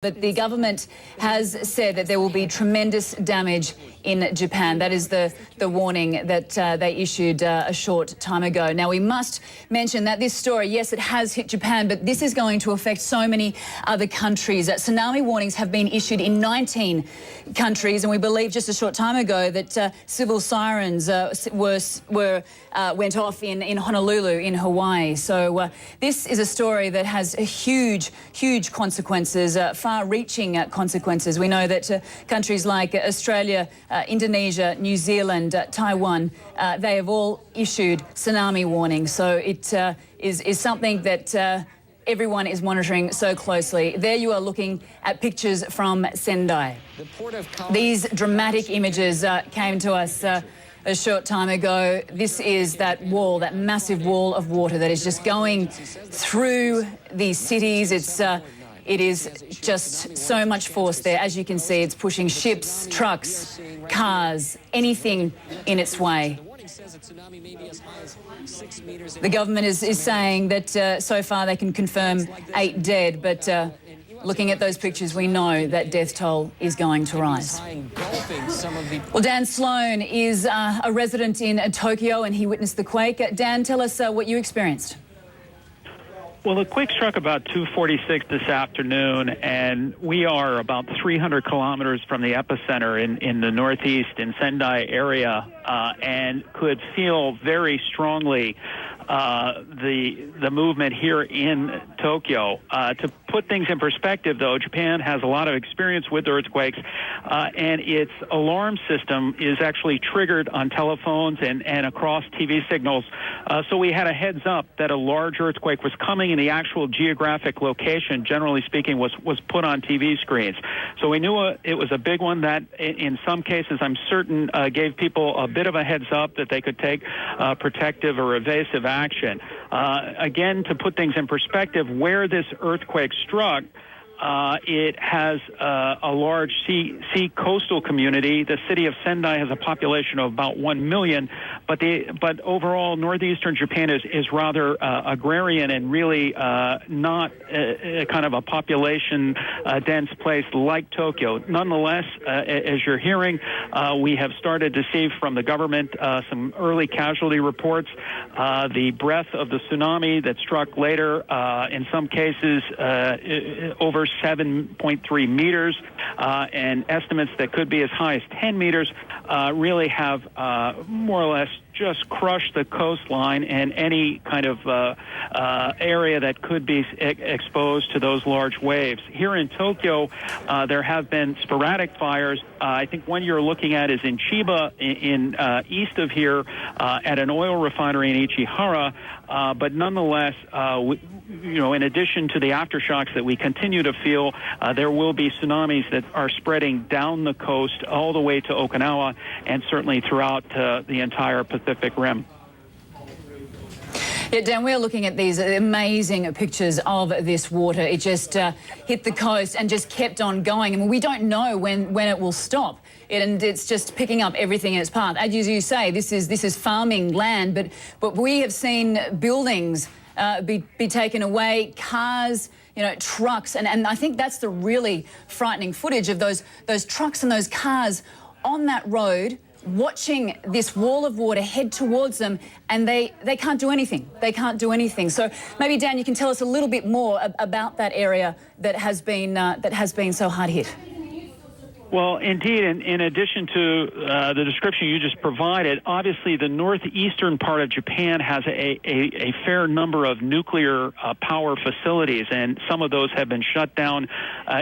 But the government has said that there will be tremendous damage in Japan. That is the warning that they issued a short time ago. Now, we must mention that this story, yes, it has hit Japan, but this is going to affect so many other countries. Tsunami warnings have been issued in 19 countries, and we believe just a short time ago that civil sirens went off in Honolulu in Hawaii. So this is a story that has huge consequences, far-reaching consequences. We know that countries like Australia, Indonesia, New Zealand, Taiwan, they have all issued tsunami warnings. So it is something that everyone is monitoring so closely. There you are looking at pictures from Sendai. These dramatic images came to us a short time ago. This is that wall, that massive wall of water that is just going through these cities. It is just so much force there. As you can see, it's pushing ships, trucks, cars, anything in its way. The government is saying that so far they can confirm 8 dead, but looking at those pictures, we know that death toll is going to rise. Well, Dan Sloan is a resident in Tokyo, and he witnessed the quake. Dan, tell us what you experienced. Well, the quake struck about 2:46 this afternoon, and we are about 300 kilometers from the epicenter in the northeast in Sendai area, and could feel very strongly the movement here in Tokyo. To put things in perspective, though, Japan has a lot of experience with earthquakes, and its alarm system is actually triggered on telephones and across TV signals. So we had a heads up that a large earthquake was coming, and the actual geographic location, generally speaking, was put on TV screens. So we knew it was a big one that, in some cases, I'm certain, gave people a bit of a heads up that they could take protective or evasive action. Again, to put things in perspective, where this earthquake struck, it has a large sea coastal community. The city of Sendai has a population of about 1 million, but overall northeastern Japan is rather agrarian and really not kind of a population dense place like Tokyo. Nonetheless, as you're hearing, we have started to see from the government some early casualty reports. The breadth of the tsunami that struck later, in some cases over 7.3 meters, and estimates that could be as high as 10 meters, really have more or less just crushed the coastline and any kind of area that could be exposed to those large waves. Here in Tokyo, there have been sporadic fires. I think one you're looking at is in Chiba, in east of here, at an oil refinery in Ichihara. But nonetheless, in addition to the aftershocks that we continue to feel, there will be tsunamis that are spreading down the coast all the way to Okinawa and certainly throughout the entire Pacific Rim. Yeah, Dan, we're looking at these amazing pictures of this water. It just hit the coast and just kept on going. I mean, we don't know when it will stop. And it's just picking up everything in its path. As you say, this is farming land, but we have seen buildings be taken away, cars, trucks, and I think that's the really frightening footage of those trucks and those cars on that road, watching this wall of water head towards them, and they can't do anything. They can't do anything. So maybe, Dan, you can tell us a little bit more about that area that has been so hard hit. Well, indeed, in addition to the description you just provided, obviously the northeastern part of Japan has a fair number of nuclear power facilities, and some of those have been shut down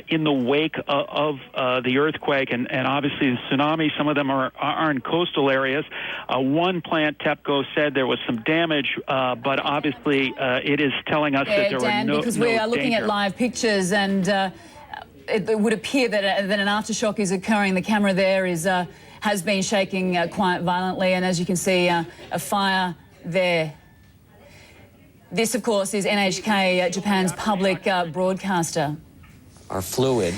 in the wake of the earthquake, and obviously the tsunami. Some of them are in coastal areas. One plant, TEPCO, said there was some damage, but obviously it is telling us that there Dan, were no because we are looking danger. at live pictures, and it would appear that an aftershock is occurring. The camera there has been shaking quite violently, and as you can see, a fire there. This, of course, is NHK, Japan's public broadcaster. Are fluid.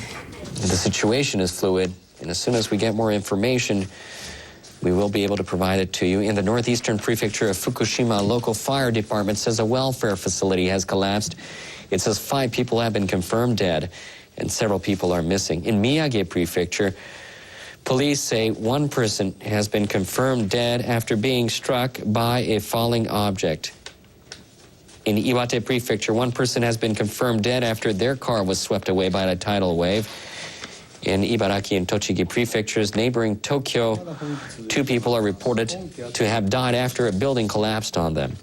The situation is fluid, and as soon as we get more information, we will be able to provide it to you. In the northeastern prefecture of Fukushima, a local fire department says a welfare facility has collapsed. It says 5 people have been confirmed dead. and several people are missing. In Miyagi Prefecture, police say one person has been confirmed dead after being struck by a falling object. In Iwate Prefecture, one person has been confirmed dead after their car was swept away by a tidal wave. In Ibaraki and Tochigi Prefectures, neighboring Tokyo, 2 people are reported to have died after a building collapsed on them.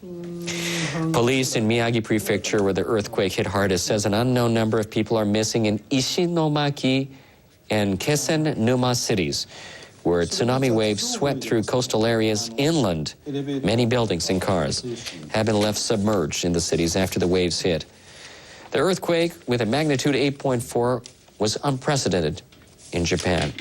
Police in Miyagi Prefecture, where the earthquake hit hardest, says an unknown number of people are missing in Ishinomaki and Kesen-Numa cities, where tsunami waves swept through coastal areas inland. Many buildings and cars have been left submerged in the cities after the waves hit. The earthquake, with a magnitude 8.4, was unprecedented in Japan.